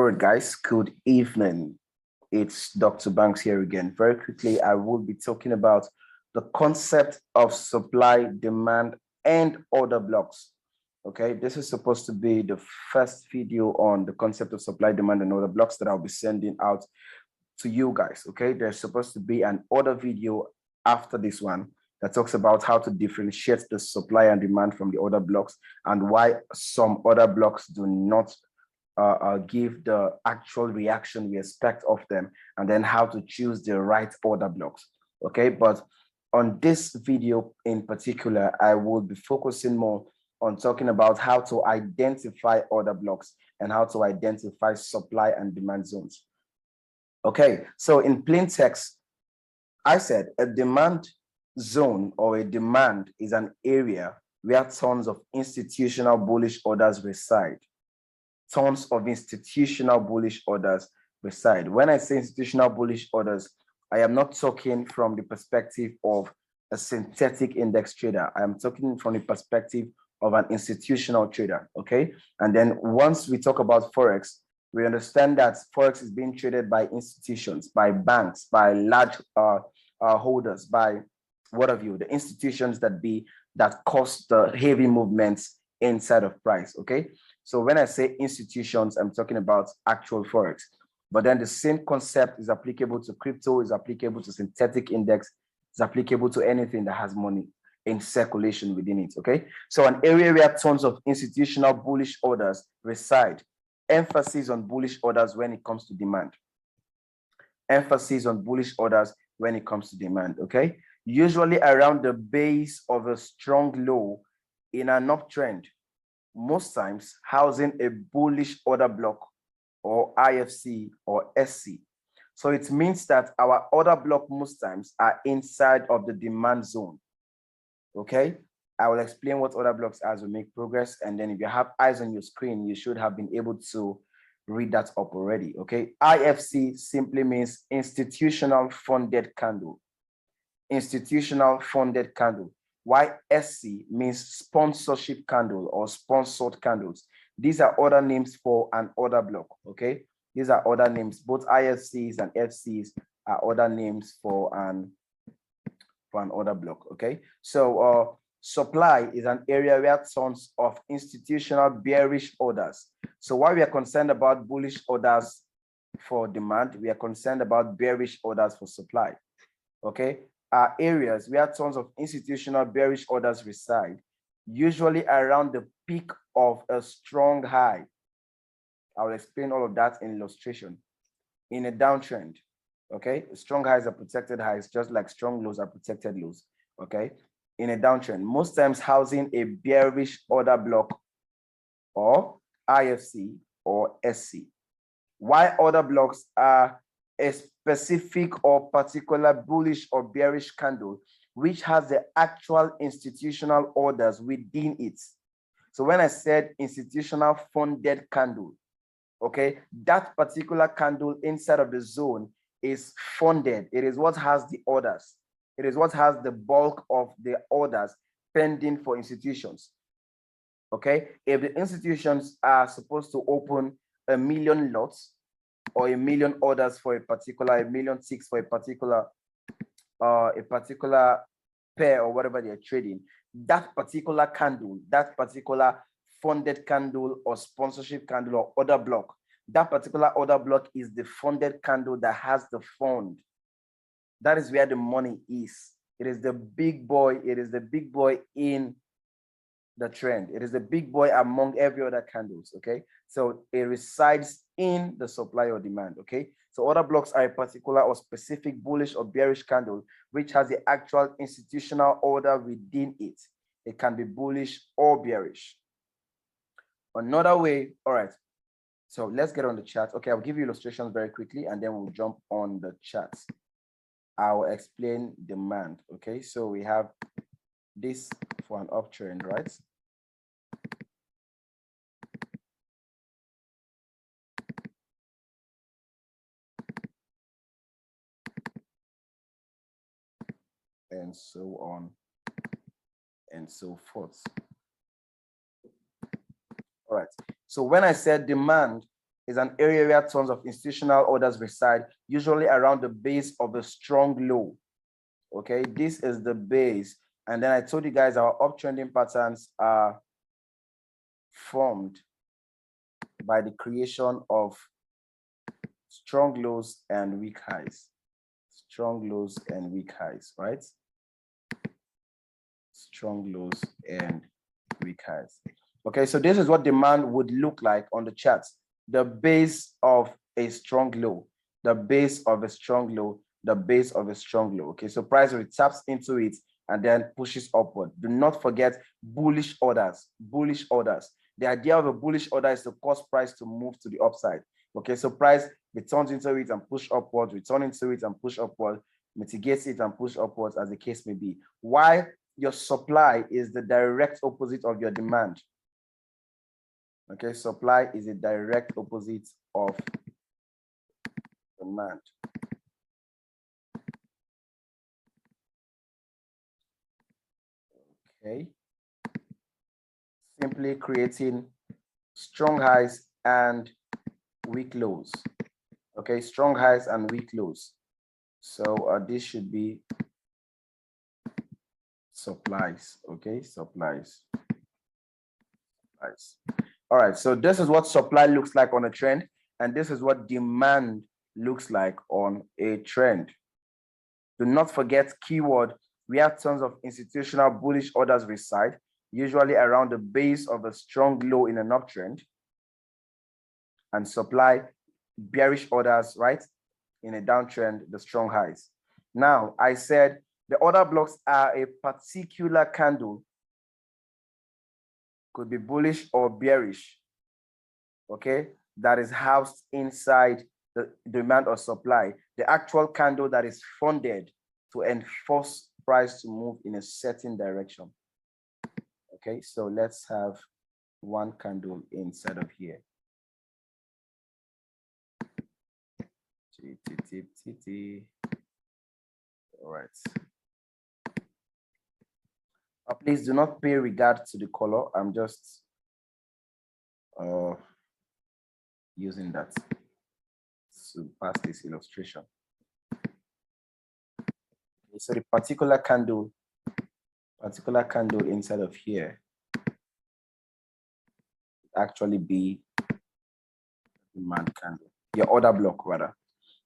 All right, guys, good evening. It's Dr. Banks here again. Very quickly, I will be talking about the concept of supply, demand, and order blocks. Okay, this is supposed to be the first video on the concept of supply, demand, and order blocks that I'll be sending out to you guys. Okay, there's supposed to be an order video after this one that talks about how to differentiate the supply and demand from the order blocks and why some order blocks do not give the actual reaction we expect of them, and then how to choose the right order blocks. Okay, but on this video in particular, I will be focusing more on talking about how to identify order blocks and how to identify supply and demand zones. Okay, so in plain text, I said a demand zone or a demand is an area where tons of institutional bullish orders reside. Tons of institutional bullish orders reside. When I say institutional bullish orders, I am not talking from the perspective of a synthetic index trader. I am talking from the perspective of an institutional trader, okay? And then once we talk about Forex, we understand that Forex is being traded by institutions, by banks, by large holders, by what have you, the institutions that cause the heavy movements inside of price, okay? So when I say institutions, I'm talking about actual Forex. But then the same concept is applicable to crypto, is applicable to synthetic index, is applicable to anything that has money in circulation within it, okay? So an area where tons of institutional bullish orders reside. Emphasis on bullish orders when it comes to demand. Emphasis on bullish orders when it comes to demand, okay? Usually around the base of a strong low in an uptrend, most times housing a bullish order block or IFC or SC. So it means that our order block most times are inside of the demand zone. Okay, I will explain what order blocks are as we make progress. And then if you have eyes on your screen, you should have been able to read that up already. Okay, IFC simply means institutional funded candle. Institutional funded candle. Why SC means sponsorship candle or sponsored candles. These are other names for an order block, okay? These are other names. Both IFCs and FCs are other names for an order block, okay? So supply is an area where tons of institutional bearish orders. So while we are concerned about bullish orders for demand, we are concerned about bearish orders for supply, okay? Are areas where tons of institutional bearish orders reside, usually around the peak of a strong high. I'll explain all of that in illustration. In a downtrend, okay? Strong highs are protected highs, just like strong lows are protected lows, okay? In a downtrend, most times housing a bearish order block or IFC or SC. Why order blocks are a specific or particular bullish or bearish candle which has the actual institutional orders within it. So when I said institutional funded candle, okay, that particular candle inside of the zone is funded. It is what has the orders. It is what has the bulk of the orders pending for institutions. Okay, if the institutions are supposed to open 1 million lots or 1 million orders for a particular 1.6 million for a particular pair or whatever they're trading, that particular candle, that particular funded candle or sponsorship candle or order block, that particular order block is the funded candle that has the fund. That is where the money is. It is the big boy. It is the big boy in the trend. It is the big boy among every other candles, okay? So it resides in the supply or demand, okay? So order blocks are a particular or specific bullish or bearish candle which has the actual institutional order within it. It can be bullish or bearish. Another way, all right, so let's get on the chart. Okay, I'll give you illustrations very quickly and then we'll jump on the charts. I'll explain demand, okay? So we have this for an uptrend, right? And so on and so forth. All right. So when I said demand is an area where tons of institutional orders reside, usually around the base of a strong low. Okay, this is the base. And then I told you guys our uptrending patterns are formed by the creation of strong lows and weak highs. Strong lows and weak highs, right? Strong lows and weak highs. Okay, so this is what demand would look like on the charts. The base of a strong low, the base of a strong low, the base of a strong low. Okay, so price taps into it and then pushes upward. Do not forget bullish orders, bullish orders. The idea of a bullish order is to cause price to move to the upside. Okay, so price returns into it and push upwards, return into it and push upwards, mitigates it and push upwards, as the case may be. Why? Your supply is the direct opposite of your demand. Okay, supply is a direct opposite of demand. Okay, simply creating strong highs and weak lows. Okay, strong highs and weak lows. So this should be supplies. Okay, supplies. All right, so this is what supply looks like on a trend, and this is what demand looks like on a trend. Do not forget keyword, we have tons of institutional bullish orders reside, usually around the base of a strong low in an uptrend, and supply bearish orders, right, in a downtrend, the strong highs. Now, I said the order blocks are a particular candle, could be bullish or bearish, okay, that is housed inside the demand or supply, the actual candle that is funded to enforce price to move in a certain direction. Okay, so let's have one candle inside of here. All right. Please do not pay regard to the color. I'm just using that to pass this illustration. Okay, so the particular candle inside of here actually be demand candle, your order block rather.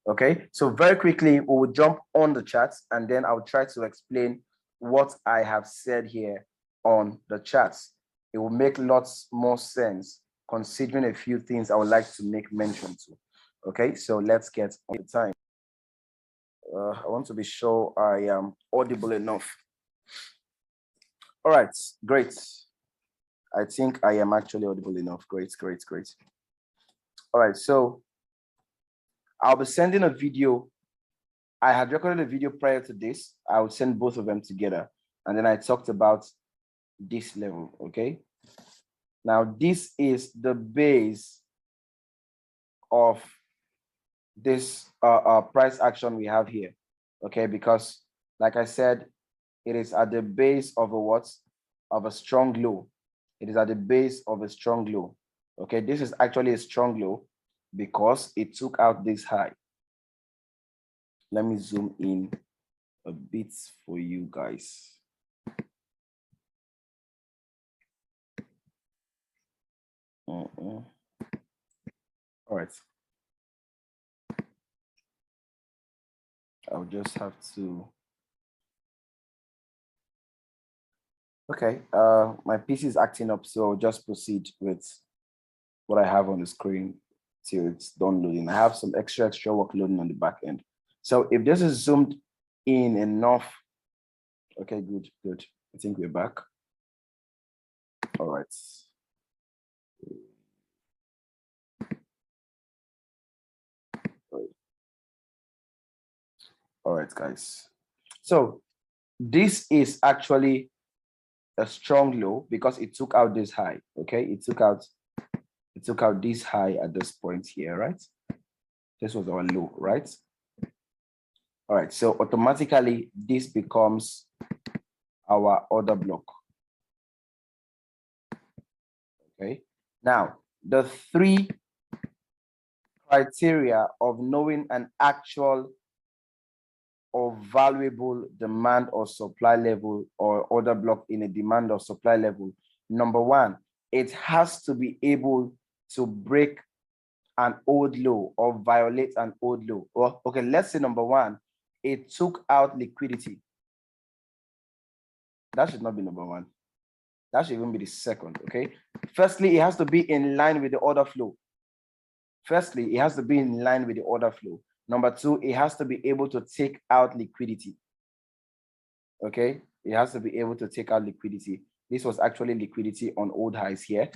Okay, so very quickly we will jump on the charts and then I'll try to explain what I have said here on the charts. It will make lots more sense considering a few things I would like to make mention to. Okay, so let's get on the time. I want to be sure I am audible enough. All right, great. I think I am actually audible enough. Great. All right, so I'll be sending a video. I had recorded a video prior to this. I would send both of them together. And then I talked about this level, okay? Now, this is the base of this price action we have here, okay? Because like I said, it is at the base of a what? Of a strong low. It is at the base of a strong low, okay? This is actually a strong low because it took out this high. Let me zoom in a bit for you guys. All right. I'll just have to. Okay, my PC is acting up, so I'll just proceed with what I have on the screen till it's done loading. I have some extra work loading on the back end. So if this is zoomed in enough, okay, good. I think we're back. All right. All right, guys. So this is actually a strong low because it took out this high. Okay, it took out this high at this point here, right? This was our low, right? All right, so automatically this becomes our order block. Okay, now the three criteria of knowing an actual or valuable demand or supply level or order block in a demand or supply level. Number one, it has to be able to break an old low or violate an old low. Or okay, let's say number one, it took out liquidity. That should not be number one. That should even be the second, okay? Firstly, it has to be in line with the order flow. Firstly, it has to be in line with the order flow. Number two, it has to be able to take out liquidity. Okay, it has to be able to take out liquidity. This was actually liquidity on old highs here,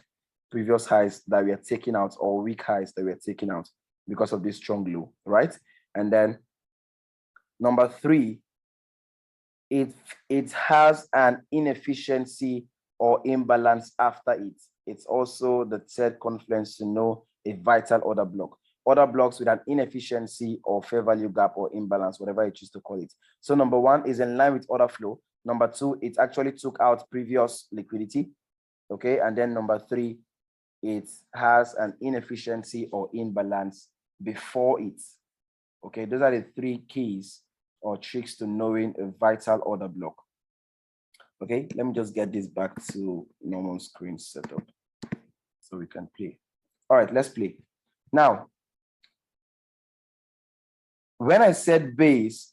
previous highs that we are taking out, or weak highs that we are taking out because of this strong low, right? And then number three, it has an inefficiency or imbalance after it. It's also the third confluence to know a vital order block. Order blocks with an inefficiency or fair value gap or imbalance, whatever you choose to call it. So number one is in line with order flow. Number two, it actually took out previous liquidity. Okay, and then number three, it has an inefficiency or imbalance before it. Okay, those are the three keys or tricks to knowing a vital order block. Okay, let me just get this back to normal screen setup so we can play. All right, let's play. Now, when I said base,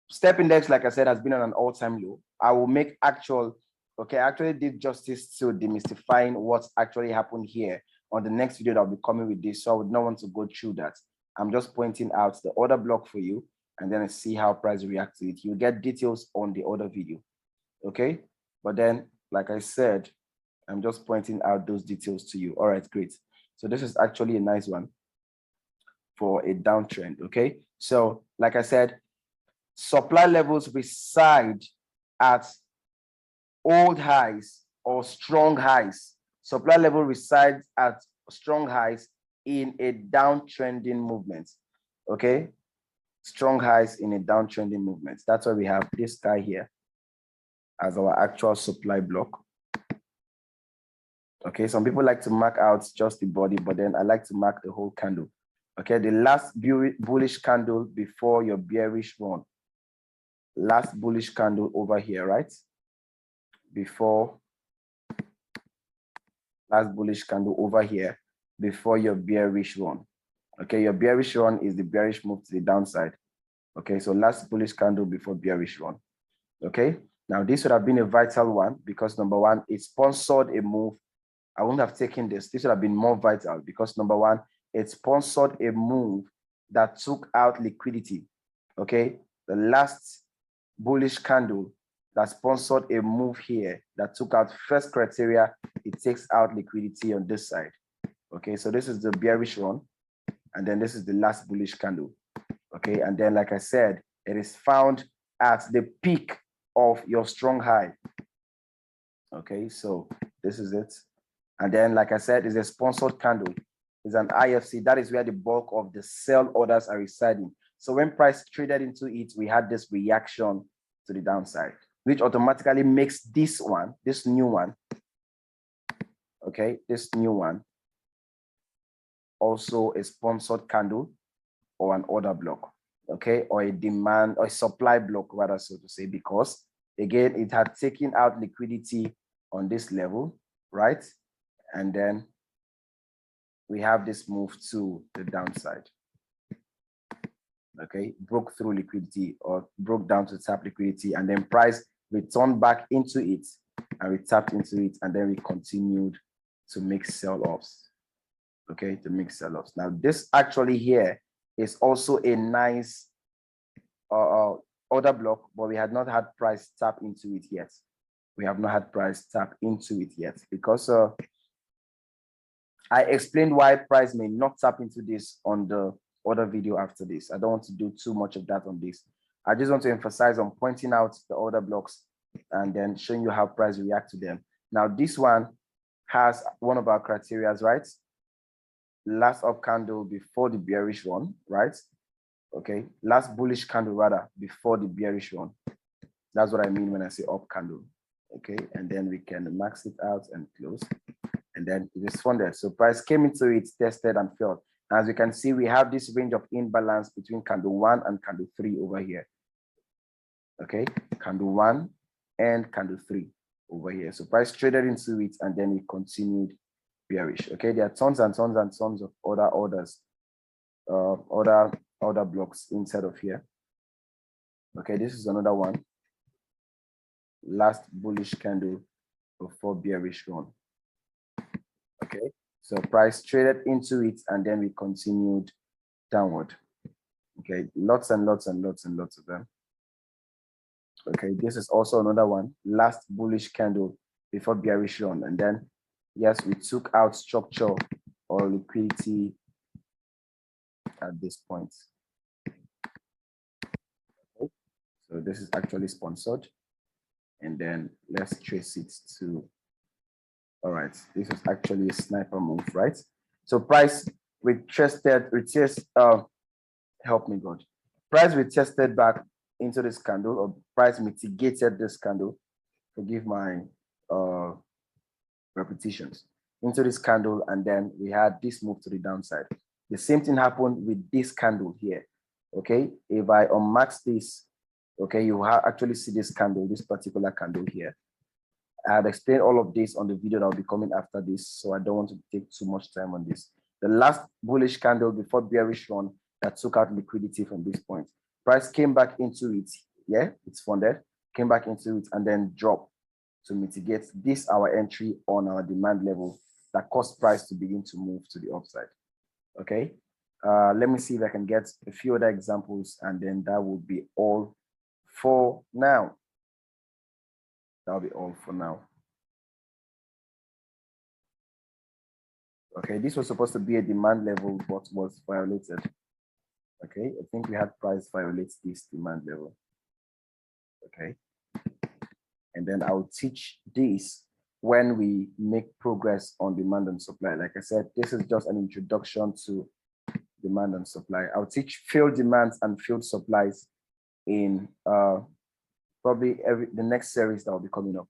step index, like I said, has been on an all-time low. I will make actual, okay, I actually did justice to demystifying what actually happened here on the next video that I'll be coming with this, so I would not want to go through that. I'm just pointing out the order block for you, and then I see how price reacts to it. You'll get details on the other video, okay? But then, like I said, I'm just pointing out those details to you. All right, great. So this is actually a nice one for a downtrend, okay? So like I said, supply levels reside at old highs or strong highs. Supply level resides at strong highs in a downtrending movement, okay? Strong highs in a downtrending movement. That's why we have this guy here as our actual supply block. Okay, some people like to mark out just the body, but then I like to mark the whole candle. Okay, the last bullish candle before your bearish one. Last bullish candle over here, right? Before last bullish candle over here before your bearish one. Okay, your bearish one is the bearish move to the downside. Okay, so last bullish candle before bearish one. Okay, now this would have been a vital one because number one, it sponsored a move. I wouldn't have taken this. This would have been more vital because number one, it sponsored a move that took out liquidity. Okay, the last bullish candle that sponsored a move here that took out first criteria, it takes out liquidity on this side. Okay, so this is the bearish one, and then this is the last bullish candle. Okay, and then like I said, it is found at the peak of your strong high. Okay, so this is it. And then, like I said, it's a sponsored candle. It's an IFC. That is where the bulk of the sell orders are residing. So when price traded into it, we had this reaction to the downside, which automatically makes this one, this new one, okay, this new one, also a sponsored candle or an order block, okay, or a demand or a supply block, rather, so to say, because again, it had taken out liquidity on this level, right? And then we have this move to the downside. Okay, broke through liquidity or broke down to tap liquidity, and then price returned back into it, and we tapped into it, and then we continued to make sell-offs. Okay, to make sell-offs. Now, this actually here is also a nice order block, but we had not had price tap into it yet. We have not had price tap into it yet because I explained why price may not tap into this on the other video after this. I don't want to do too much of that on this. I just want to emphasize on pointing out the order blocks and then showing you how price react to them. Now, this one has one of our criteria, right? Last up candle before the bearish one, right? Okay, last bullish candle rather before the bearish one. That's what I mean when I say up candle. Okay, and then we can max it out and close. And then it is funded. So price came into it, tested and failed. As you can see, we have this range of imbalance between candle 1 and candle 3 over here. Okay, candle 1 and candle 3 over here. So price traded into it and then we continued bearish. Okay, there are tons and tons and tons of other orders, other blocks inside of here. Okay, this is another one. Last bullish candle before bearish run. Okay, so price traded into it and then we continued downward. Okay, lots and lots and lots and lots of them. Okay, this is also another one. Last bullish candle before bearish run, and then yes, we took out structure or liquidity at this point. Okay. So this is actually sponsored, and then let's trace it to. All right, this is actually a sniper move, right? So price help me God. Price retested back into this candle, or price mitigated this candle. Forgive my repetitions. Into this candle, and then we had this move to the downside. The same thing happened with this candle here. Okay, if I unmax this, okay, you actually see this candle, this particular candle here. I have explained all of this on the video that will be coming after this, so I don't want to take too much time on this. The last bullish candle before bearish run that took out liquidity from this point. Price came back into it. Yeah, it's funded, came back into it and then dropped to mitigate this, our entry on our demand level that caused price to begin to move to the upside. Okay, let me see if I can get a few other examples, and then that will be all for now. That'll be all for now. Okay, this was supposed to be a demand level, but was violated. Okay, I think we had price violate this demand level. Okay, and then I'll teach this when we make progress on demand and supply. Like I said, this is just an introduction to demand and supply. I'll teach field demands and field supplies in probably the next series that will be coming up.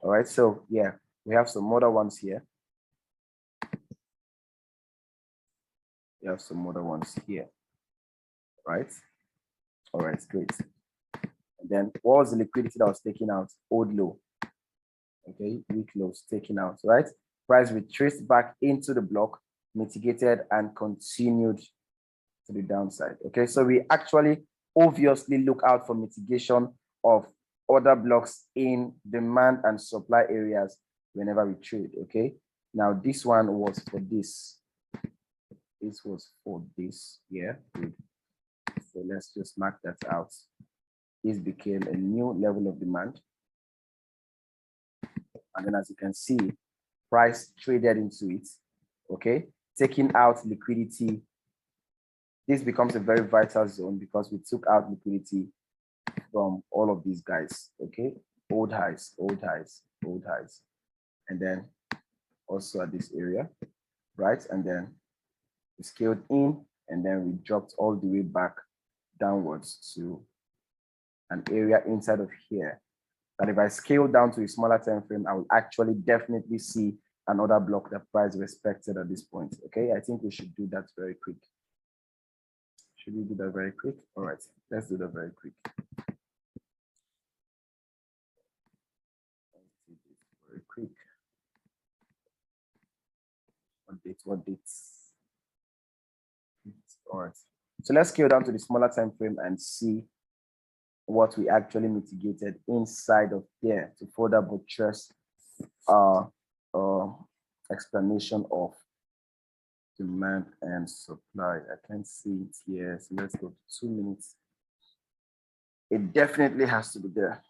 All right, so yeah, we have some other ones here. We have some other ones here, right? All right, great. And then what was the liquidity that was taken out? Old low. Okay, weak lows taken out, right? Price retraced back into the block, mitigated and continued to the downside. Okay, so we actually obviously look out for mitigation of other blocks in demand and supply areas whenever we trade. Okay, now this one was for this. This was for this. Yeah, good. So let's just mark that out. This became a new level of demand. And then as you can see, price traded into it, okay? Taking out liquidity. This becomes a very vital zone because we took out liquidity from all of these guys, okay? Old highs, old highs, old highs. And then also at this area, right? And then we scaled in and then we dropped all the way back downwards to an area inside of here. That if I scale down to a smaller time frame, I will actually definitely see another block that price respected at this point. Okay, I think we should do that very quick. Should we do that very quick? All right, let's do that very quick. Let's do this very quick. What dates? All right, so let's scale down to the smaller time frame and see what we actually mitigated inside of there to further buttress explanation of demand and supply. I can't see it here, so let's go to 2 minutes. It definitely has to be there.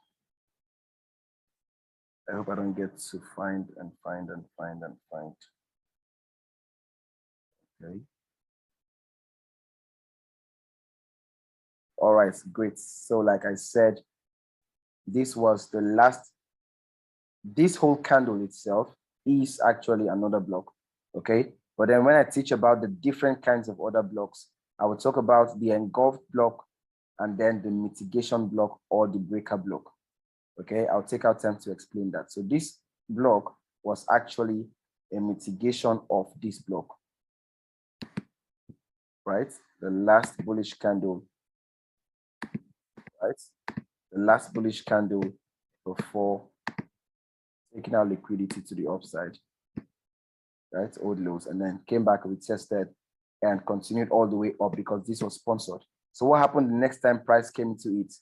I hope I don't get to find and find and find and find. Okay. All right, great. So like I said, this was the last. This whole candle itself is actually another block, okay? But then when I teach about the different kinds of other blocks, I will talk about the engulfed block and then the mitigation block or the breaker block, okay? I'll take our time to explain that. So this block was actually a mitigation of this block. right? The last bullish candle, right? The last bullish candle before taking out liquidity to the upside, right? Old lows, and then came back, retested, and continued all the way up because this was sponsored. So what happened the next time price came into it?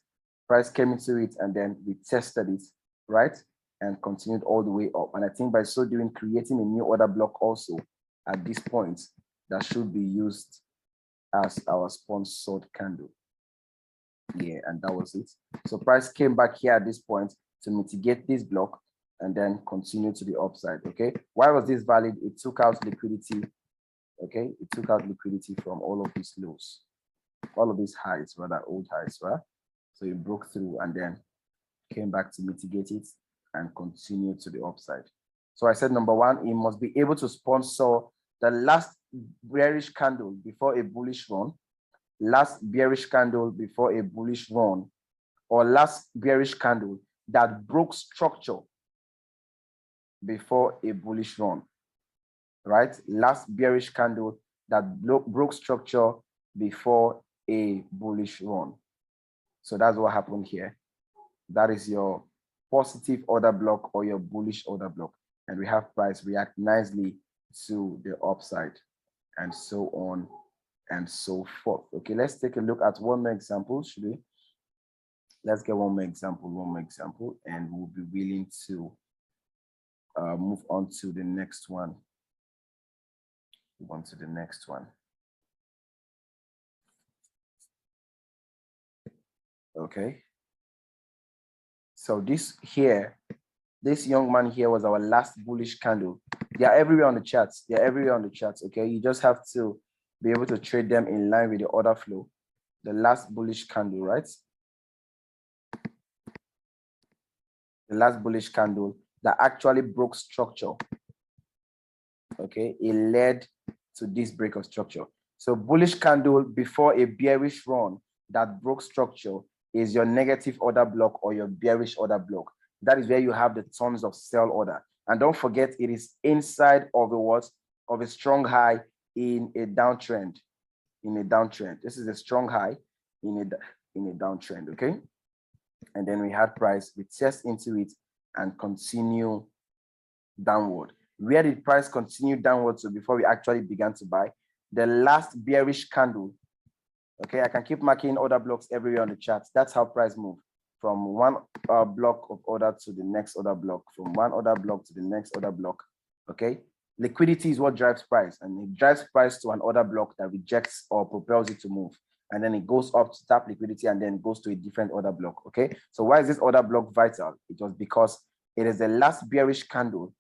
Price came into it and then we tested it, right? And continued all the way up. And I think by so doing, creating a new order block also at this point that should be used as our sponsored candle. Yeah, and that was it. So price came back here at this point to mitigate this block and then continue to the upside. Okay, why was this valid? It took out liquidity. Okay, it took out liquidity from all of these lows, all of these highs, rather old highs, right? So it broke through and then came back to mitigate it and continue to the upside. So I said, number one, it must be able to sponsor the last bearish candle before a bullish run, last bearish candle before a bullish run, or last bearish candle that broke structure before a bullish run, right? Last bearish candle that broke structure before a bullish run. So that's what happened here. That is your positive order block or your bullish order block. And we have price react nicely to the upside and so on and so forth. Okay, let's take a look at one more example, should we? Let's get one more example, and we'll be willing to move on to the next one. Move on to the next one. Okay. So this here, this young man here was our last bullish candle. They are everywhere on the charts. They are everywhere on the charts. Okay, you just have to be able to trade them in line with the order flow. The last bullish candle, right? The last bullish candle that actually broke structure. Okay, it led to this break of structure. So bullish candle before a bearish run that broke structure is your negative order block or your bearish order block. That is where you have the tons of sell order. And don't forget, it is inside of a what? Of a strong high in a downtrend. In a downtrend. This is a strong high in a downtrend, okay? And then we had price, we test into it and continue downward. Where did price continue downward to before we actually began to buy? The last bearish candle. Okay, I can keep marking order blocks everywhere on the charts. That's how price move from one block of order to the next order block, from one order block to the next order block. Okay, liquidity is what drives price, and it drives price to an order block that rejects or propels it to move, and then it goes up to tap liquidity and then goes to a different order block. Okay, so why is this order block vital? It was because it is the last bearish candle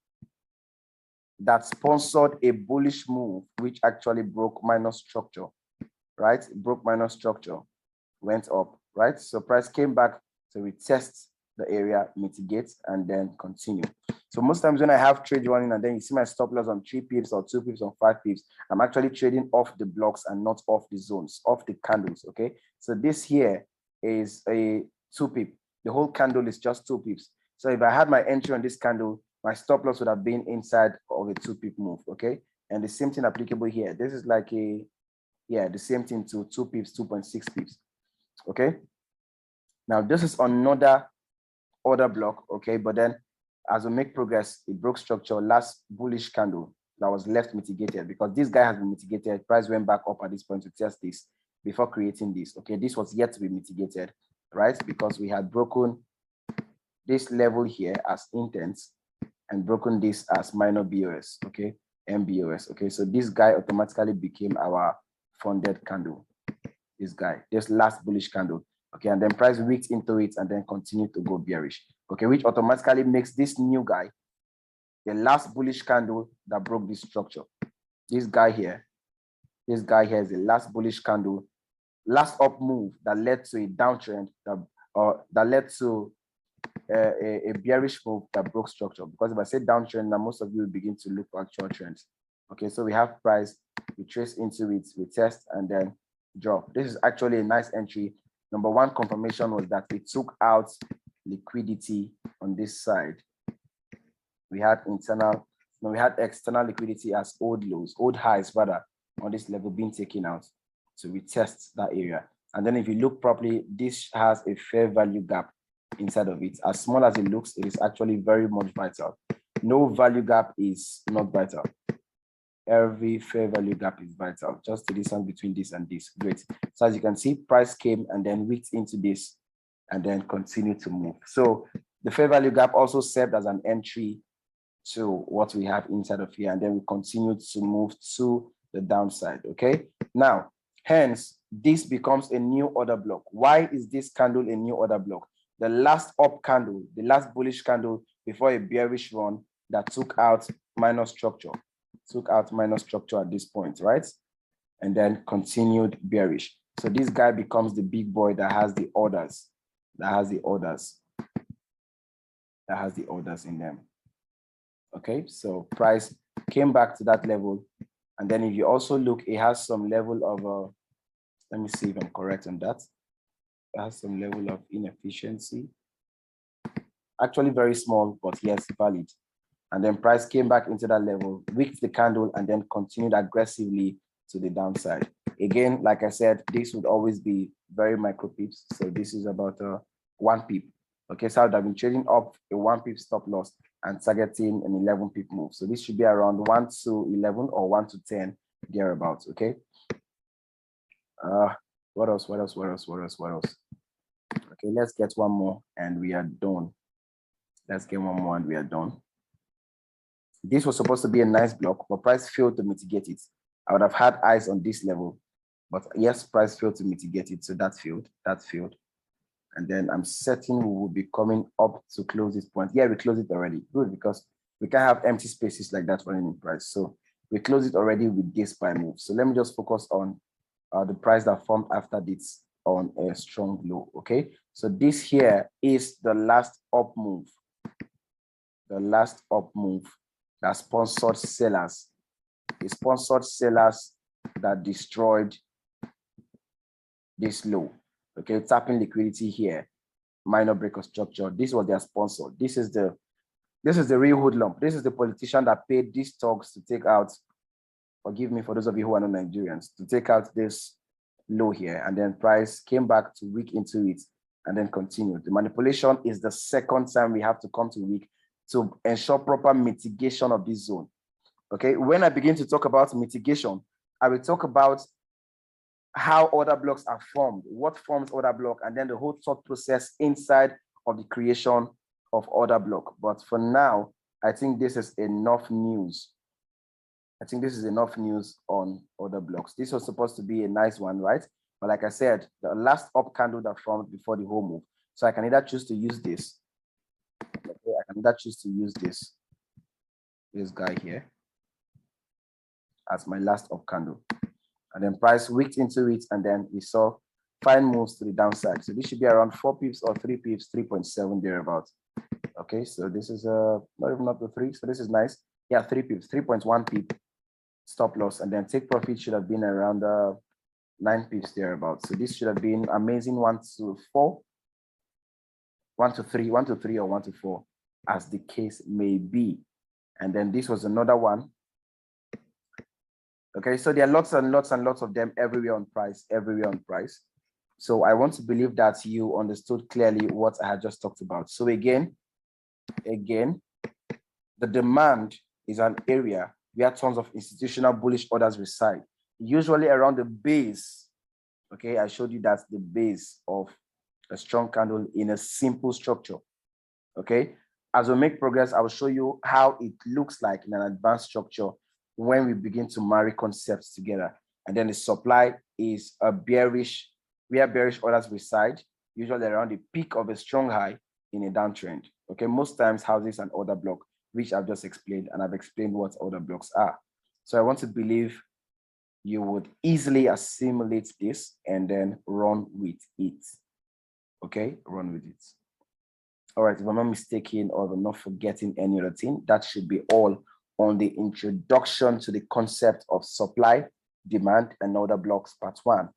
that sponsored a bullish move, which actually broke minor structure, right? It broke minor structure, went up, right? So price came back to retest the area, mitigate, and then continue. So most times when I have trade running and then you see my stop loss on 3 pips or 2 pips or 5 pips, I'm actually trading off the blocks and not off the zones, off the candles, okay? So this here is a 2 pip. The whole candle is just 2 pips. So if I had my entry on this candle, my stop loss would have been inside of a 2 pip move, okay? And the same thing applicable here. This is like a, yeah, the same thing to 2 pips, 2.6 pips, okay? Now this is another order block, okay? But then as we make progress, it broke structure, last bullish candle that was left mitigated because this guy has been mitigated. Price went back up at this point to test this before creating this, okay? This was yet to be mitigated, right? Because we had broken this level here as intense and broken this as minor BOS, okay? MBOS, okay? So this guy automatically became our funded candle, this guy, this last bullish candle, okay? And then price wicked into it and then continued to go bearish, okay? Which automatically makes this new guy the last bullish candle that broke this structure. This guy here is the last bullish candle, last up move that led to a downtrend that led to a bearish move that broke structure. Because if I say downtrend, now most of you will begin to look for actual trends. Okay, so we have price, we trace into it, we test, and then drop. This is actually a nice entry. Number one confirmation was that we took out liquidity on this side. We had external liquidity as old lows, old highs rather, on this level being taken out. to retest that area. And then if you look properly, this has a fair value gap inside of it. As small as it looks, it is actually very much vital. No value gap is not vital. Every fair value gap is vital. Just the distance between this and this. Great. So as you can see, price came and then wicked into this and then continued to move. So the fair value gap also served as an entry to what we have inside of here, and then we continued to move to the downside. Okay, now hence this becomes a new order block. Why is this candle a new order block? The last up candle, the last bullish candle before a bearish run that took out minor structure at this point, right? And then continued bearish. So this guy becomes the big boy that has the orders, that has the orders in them. Okay, so price came back to that level. And then if you also look, it has some level of, let me see if I'm correct on that. It has some level of inefficiency. Actually very small, but yes, valid. And then price came back into that level, wicked the candle, and then continued aggressively to the downside. Again, like I said, this would always be very micro pips. So this is about 1 pip. Okay, so I've been trading up a 1 pip stop loss and targeting an 11 pip move. So this should be around 1 to 11 or 1 to 10 thereabouts. Okay. What else? Okay, let's get one more and we are done. Let's get one more and we are done. This was supposed to be a nice block, but price failed to mitigate it. I would have had eyes on this level, but yes, price failed to mitigate it. So that failed. And then I'm certain we will be coming up to close this point. Yeah, we closed it already. Good, because we can't have empty spaces like that running in price. So we closed it already with this buy move. So let me just focus on the price that formed after this on a strong low. Okay, so this here is the last up move. The last up move that sponsored sellers. The sponsored sellers that destroyed this low. Okay, tapping liquidity here, minor break of structure. This was their sponsor. This is the real hoodlum. This is the politician that paid these thugs to take out, forgive me for those of you who are not Nigerians, to take out this low here, and then price came back to wick into it and then continued. The manipulation is the second time we have to come to wick to ensure proper mitigation of this zone. Okay, when I begin to talk about mitigation, I will talk about how order blocks are formed, what forms order block, and then the whole thought process inside of the creation of order block. But for now, I think this is enough news. I think this is enough news on order blocks. This was supposed to be a nice one, right? But like I said, the last up candle that formed before the whole move. So I can either choose to use this. Okay, I can either choose to use this guy here as my last up candle. And then price wicked into it, and then we saw fine moves to the downside. So this should be around 4 pips or 3 pips, 3.7 thereabouts. Okay, so this is not even up to 3. So this is nice. Yeah, 3 pips, 3.1 pip stop loss, and then take profit should have been around 9 pips thereabouts. So this should have been amazing 1 to 4, 1 to 3, 1 to 3 or 1 to 4, as the case may be. And then this was another one. Okay, so there are lots and lots and lots of them everywhere on price, So I want to believe that you understood clearly what I had just talked about. So again, the demand is an area where tons of institutional bullish orders reside, usually around the base. Okay, I showed you that's the base of a strong candle in a simple structure. Okay, as we make progress, I will show you how it looks like in an advanced structure when we begin to marry concepts together. And then the supply is a bearish, where bearish orders reside, usually around the peak of a strong high in a downtrend. Okay, most times houses an order block, which I've just explained, and I've explained what order blocks are. So I want to believe you would easily assimilate this and then run with it. Okay, run with it. All right, if I'm not mistaken or if I'm not forgetting any other thing, that should be all on the introduction to the concept of supply, demand, and order blocks, part 1.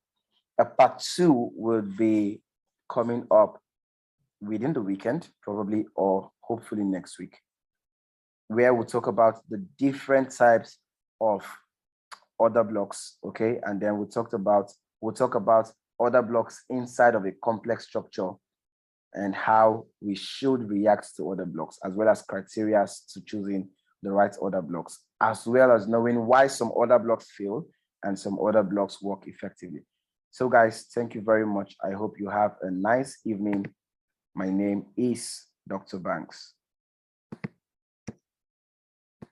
Part 2 will be coming up within the weekend, probably, or hopefully next week, where we'll talk about the different types of order blocks, okay? And then we talked about We'll talk about order blocks inside of a complex structure and how we should react to order blocks, as well as criteria to choosing the right order blocks, as well as knowing why some order blocks fail and some order blocks work effectively. So guys, thank you very much. I hope you have a nice evening. My name is Dr. Banks.